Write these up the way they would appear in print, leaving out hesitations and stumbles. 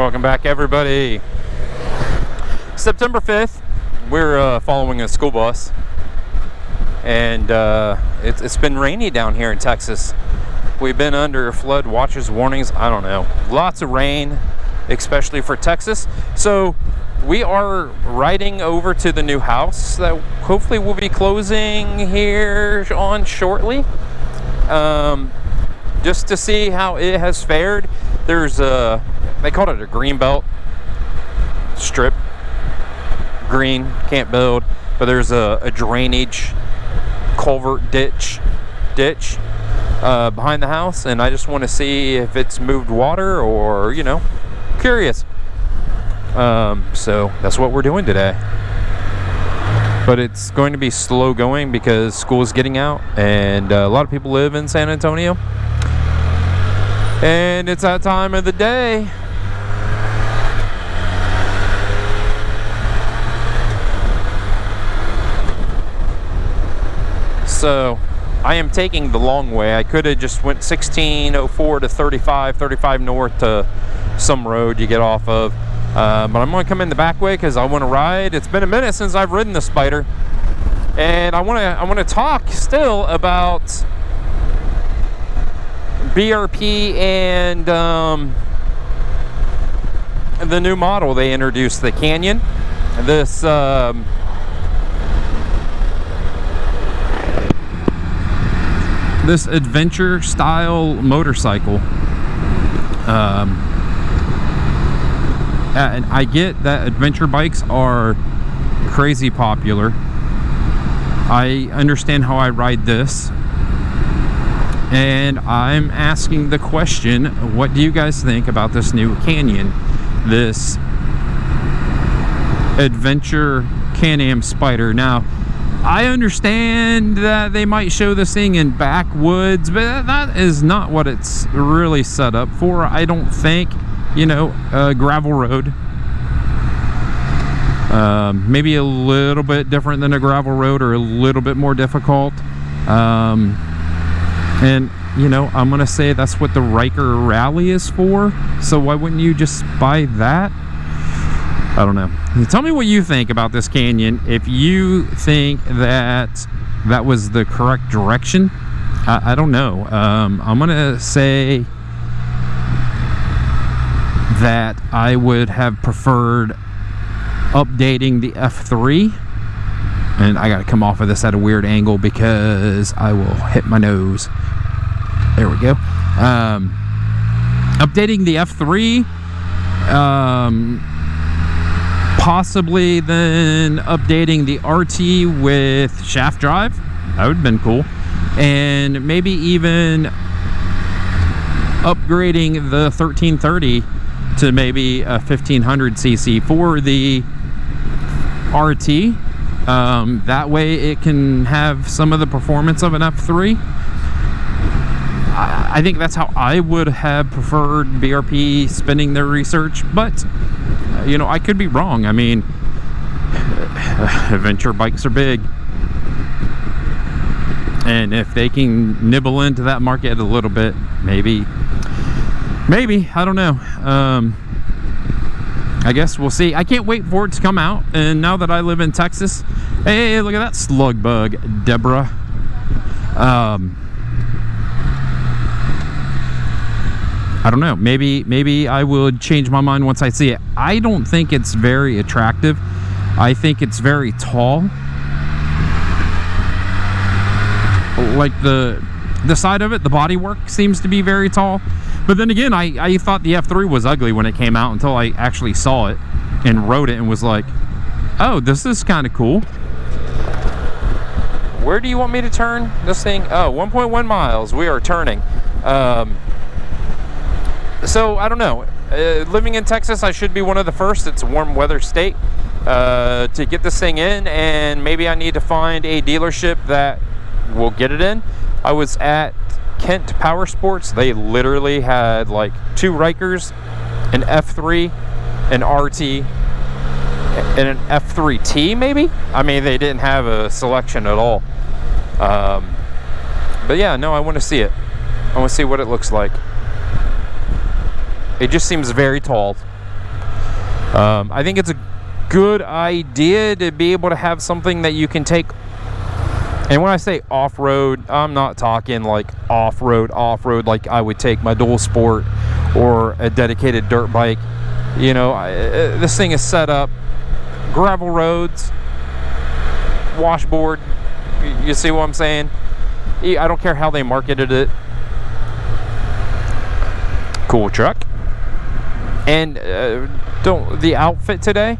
Welcome back, everybody. September 5th, we're following a school bus, and it's been rainy down here in Texas. We've been under flood watches, warnings, I don't know. Lots of rain, especially for Texas. So we are riding over to the new house that hopefully will be closing here on shortly. Just to see how it has fared. There's they called it a green belt strip. Green, can't build, but there's a drainage culvert ditch behind the house, and I just want to see if it's moved water or, you know, curious. So that's what we're doing today. But it's going to be slow going because school is getting out, and a lot of people live in San Antonio. And it's that time of the day. So I am taking the long way. I could have just went 1604 to 35 north to some road you get off of. But I'm going to come in the back way because I want to ride. It's been a minute since I've ridden the Spider. And I want to talk still about BRP and the new model they introduced, the Canyon. This adventure style motorcycle. And I get that adventure bikes are crazy popular. I understand how I ride this. And I'm asking the question, what do you guys think about this new Canyon? This adventure Can-Am Spider. Now, I understand that they might show this thing in backwoods, but that is not what it's really set up for. I don't think, you know, a gravel road. Maybe a little bit different than a gravel road, or a little bit more difficult. And, you know, I'm going to say that's what the Riker Rally is for. So why wouldn't you just buy that? I don't know. Tell me what you think about this Canyon. If you think that that was the correct direction, I don't know. I'm going to say that I would have preferred updating the F3. And I got to come off of this at a weird angle because I will hit my nose. There we go. Updating the F3. Possibly then updating the RT with shaft drive. That would have been cool. And maybe even upgrading the 1330 to maybe a 1500cc for the RT. That way it can have some of the performance of an F3. I think that's how I would have preferred BRP spending their research, but you know, I could be wrong. I mean, adventure bikes are big, and if they can nibble into that market a little bit, maybe, I don't know. I guess we'll see. I can't wait for it to come out. And now that I live in Texas, hey, look at that Slugbug, Deborah. I don't know. Maybe I would change my mind once I see it. I don't think it's very attractive. I think it's very tall. Like the side of it, the bodywork seems to be very tall. But then again, I thought the F3 was ugly when it came out until I actually saw it and rode it and was like, oh, this is kind of cool. Where do you want me to turn this thing? Oh, 1.1 miles. We are turning. So, I don't know. Living in Texas, I should be one of the first. It's a warm weather state to get this thing in, and maybe I need to find a dealership that will get it in. I was at Kent Power Sports. They literally had like 2 Rikers, an F3, an RT, and an F3T maybe? I mean, they didn't have a selection at all. But yeah, no, I want to see it. I want to see what it looks like. It just seems very tall. I think it's a good idea to be able to have something that you can take. And when I say off-road, I'm not talking like off-road like I would take my dual sport or a dedicated dirt bike. You know, this thing is set up gravel roads, washboard. You see what I'm saying? I don't care how they marketed it. Cool truck. And the outfit today.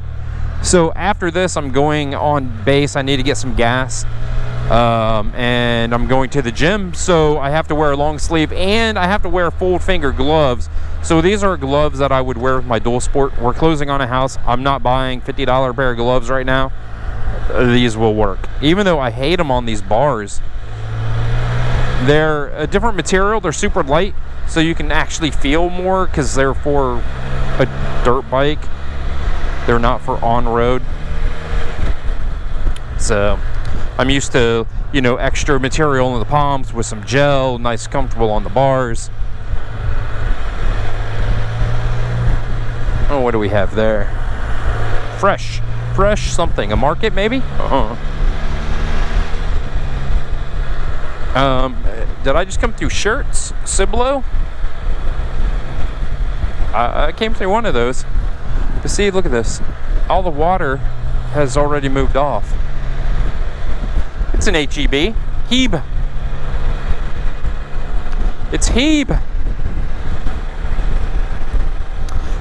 So after this, I'm going on base. I need to get some gas. And I'm going to the gym, so I have to wear a long sleeve and I have to wear full finger gloves. So these are gloves that I would wear with my dual sport. We're closing on a house. I'm not buying $50 pair of gloves right now. These will work. Even though I hate them on these bars, they're a different material. They're super light, so you can actually feel more because they're for a dirt bike. They're not for on-road. So I'm used to, you know, extra material in the palms with some gel, nice comfortable on the bars. Oh, what do we have there? Fresh something. A market, maybe? Did I just come through Shirts? Cibolo? I came through one of those. But see, look at this. All the water has already moved off. It's an HEB. Hebe. It's Hebe.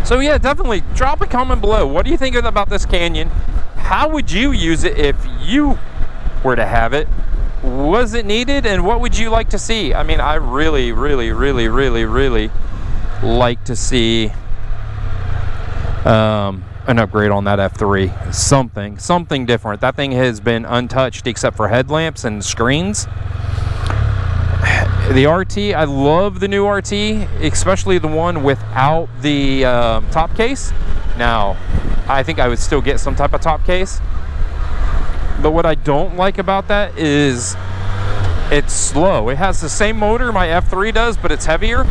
So yeah, definitely drop a comment below. What do you think about this Canyon? How would you use it if you were to have it? Was it needed? And what would you like to see? I mean, I really like to see an upgrade on that F3. Something different. That thing has been untouched except for headlamps and screens. The RT, I love the new RT, especially the one without the top case. Now, I think I would still get some type of top case. But what I don't like about that is it's slow. It has the same motor my F3 does, but it's heavier.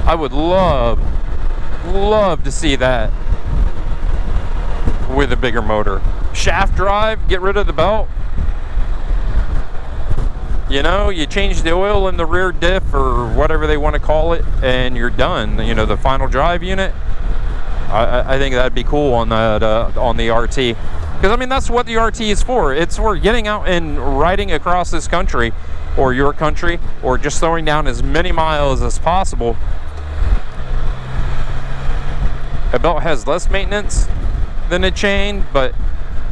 I would love to see that with a bigger motor. Shaft drive, get rid of the belt. You know, you change the oil in the rear diff or whatever they want to call it, and you're done. You know, the final drive unit. I think that'd be cool on that on the RT, because I mean that's what the RT is for. It's for getting out and riding across this country, or your country, or just throwing down as many miles as possible. A belt has less maintenance than a chain, but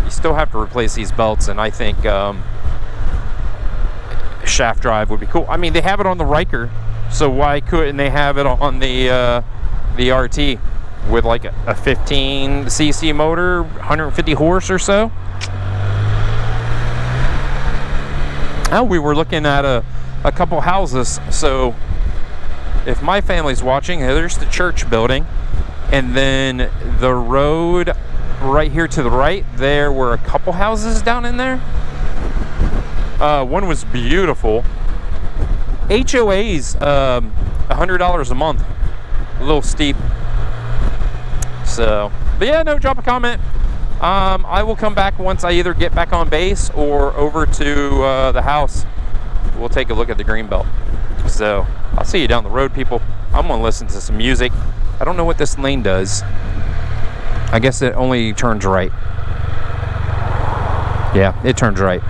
you still have to replace these belts, and I think shaft drive would be cool. I mean, they have it on the Riker, so why couldn't they have it on the RT with like a 15 cc motor, 150 horse or so? Oh, we were looking at a couple houses. So if my family's watching, there's the church building, and then the road right here to the right, there were a couple houses down in there. One was beautiful. HOA's $100 a month, a little steep. So, but yeah, no, drop a comment. I will come back once I either get back on base or over to the house. We'll take a look at the greenbelt. So I'll see you down the road, people. I'm gonna listen to some music. I don't know what this lane does. I guess it only turns right. Yeah, it turns right.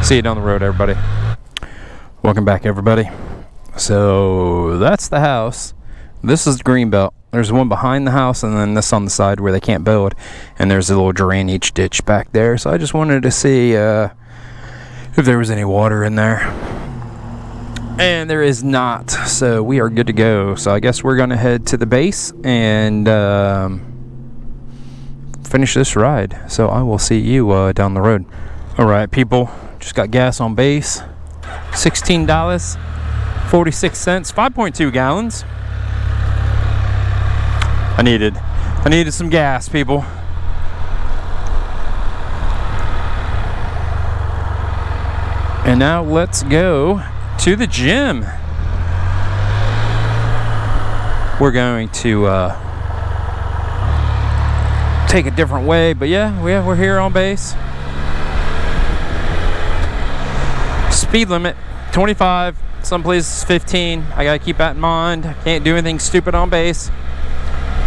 See you down the road, everybody. Welcome back, everybody. So that's the house. This is the greenbelt. There's one behind the house, and then this on the side where they can't build. And there's a little drainage ditch back there. So I just wanted to see if there was any water in there. And there is not. So we are good to go. So I guess we're going to head to the base and finish this ride. So I will see you down the road. All right, people. Just got gas on base. $16.46. 5.2 gallons. I needed some gas, people. And now let's go to the gym. we're going to take a different way. But yeah, we're here on base. Speed limit 25, some places 15. I gotta keep that in mind. I can't do anything stupid on base.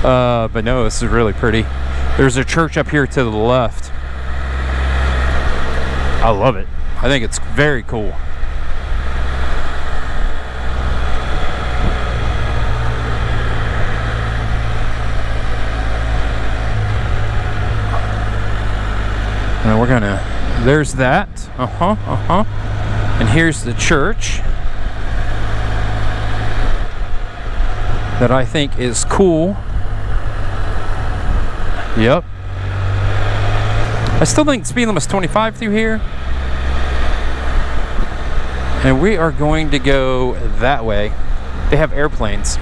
But no, this is really pretty. There's a church up here to the left. I love it. I think it's very cool. And we're gonna, there's that. And here's the church that I think is cool. Yep. I still think speed limit is 25 through here. And we are going to go that way. They have airplanes.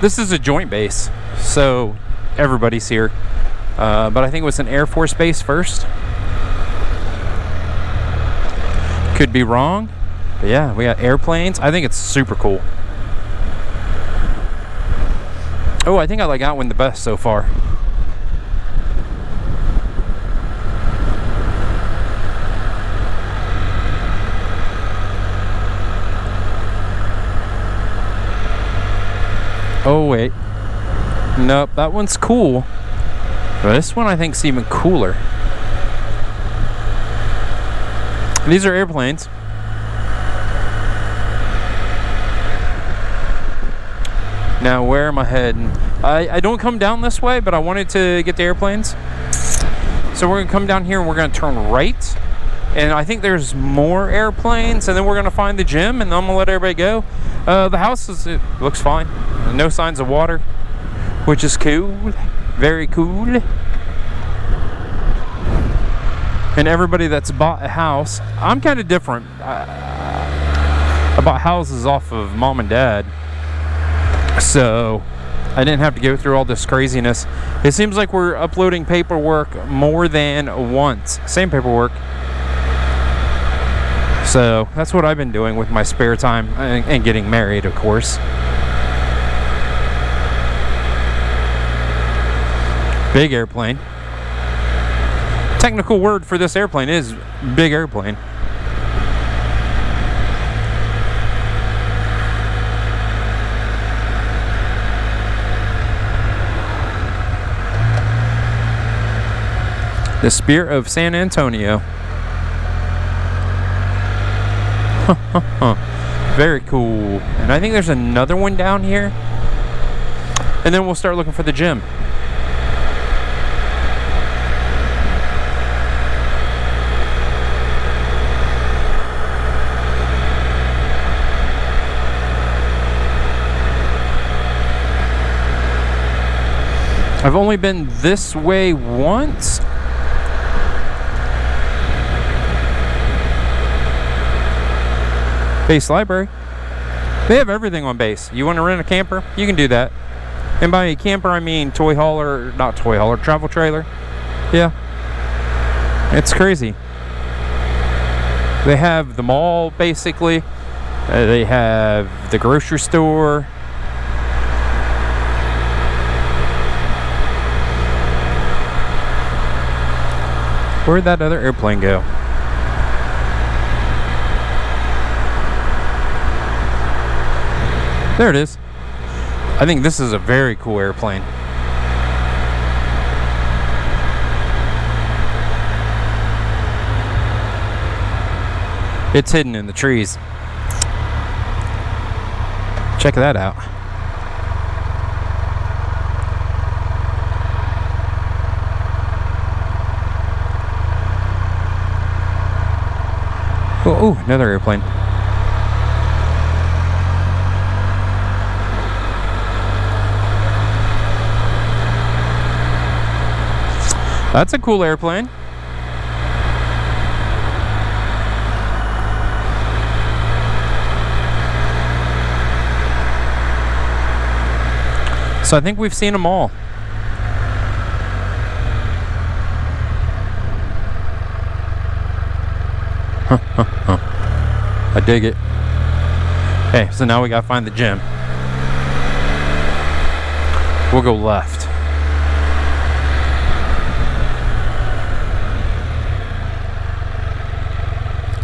This is a joint base, so everybody's here. But I think it was an Air Force base first. Could be wrong. But yeah, we got airplanes. I think it's super cool. Oh, I think I like that one the best so far. Oh wait, nope, that one's cool. But this one I think is even cooler. These are airplanes. Now where am I heading? I don't come down this way, but I wanted to get the airplanes. So we're gonna come down here and we're gonna turn right. And I think there's more airplanes, and then we're gonna find the gym, and then I'm gonna let everybody go. The house it looks fine. No signs of water, which is cool. Very cool. And everybody that's bought a house, I'm kind of different. I bought houses off of mom and dad, so I didn't have to go through all this craziness. It seems like we're uploading paperwork more than once. Same paperwork. So that's what I've been doing with my spare time, and getting married, of course. Big airplane. Technical word for this airplane is big airplane. The Spirit of San Antonio. Very cool. And I think there's another one down here. And then we'll start looking for the gym. I've only been this way once. Base library. They have everything on base. You want to rent a camper? You can do that. And by a camper, I mean toy hauler, not toy hauler, travel trailer. Yeah. It's crazy. They have the mall, basically. They have the grocery store. Where'd that other airplane go? There it is. I think this is a very cool airplane. It's hidden in the trees. Check that out. Oh, another airplane. That's a cool airplane. So I think we've seen them all. I dig it. Okay, so now we gotta find the gym. We'll go left.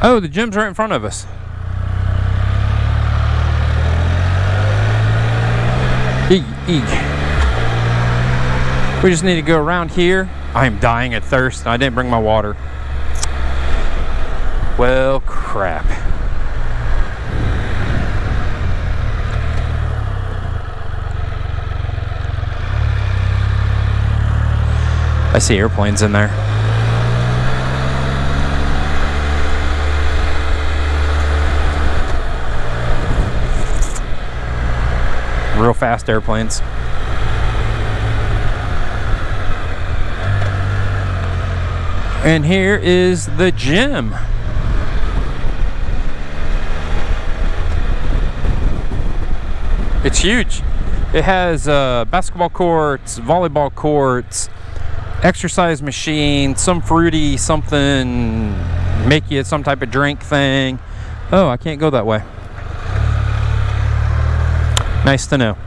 Oh, the gym's right in front of us. Eek, eek. We just need to go around here. I am dying of thirst. I didn't bring my water. Well, crap. I see airplanes in there. Real fast airplanes. And here is the gym. It's huge. It has basketball courts, volleyball courts, exercise machine, some fruity something, make you some type of drink thing. Oh, I can't go that way. Nice to know.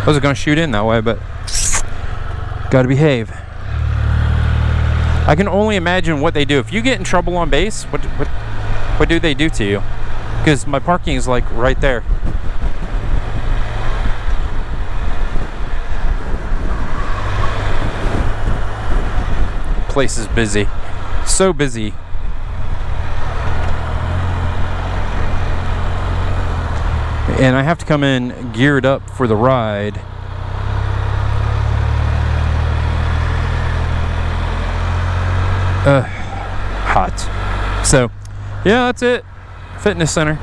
I was going to shoot in that way, but gotta behave. I can only imagine what they do. If you get in trouble on base, what do they do to you? Because my parking is like right there. Place is busy. So busy. And I have to come in geared up for the ride. Hot. So, yeah, that's it. Fitness center.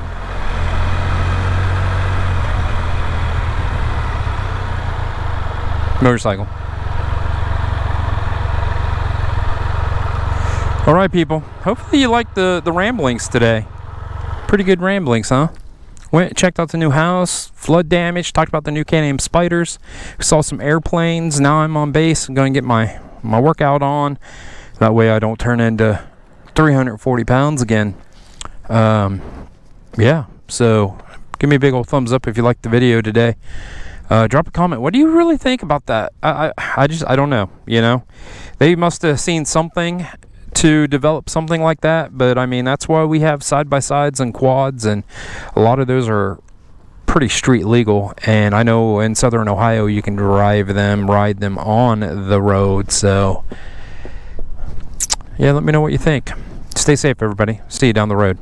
Motorcycle. All right, people. Hopefully you liked the ramblings today. Pretty good ramblings, huh? Checked out the new house, flood damage, talked about the new Can-Am spiders, saw some airplanes. Now I'm on base. I'm going to get my workout on. That way I don't turn into 340 pounds again. Yeah, so give me a big old thumbs up if you liked the video today. Drop a comment. What do you really think about that? I don't know, you know. They must have seen something to develop something like that, but I mean, that's why we have side-by-sides and quads, and a lot of those are pretty street legal. And I know in southern Ohio you can ride them on the road. So yeah, let me know what you think. Stay safe, everybody. See you down the road.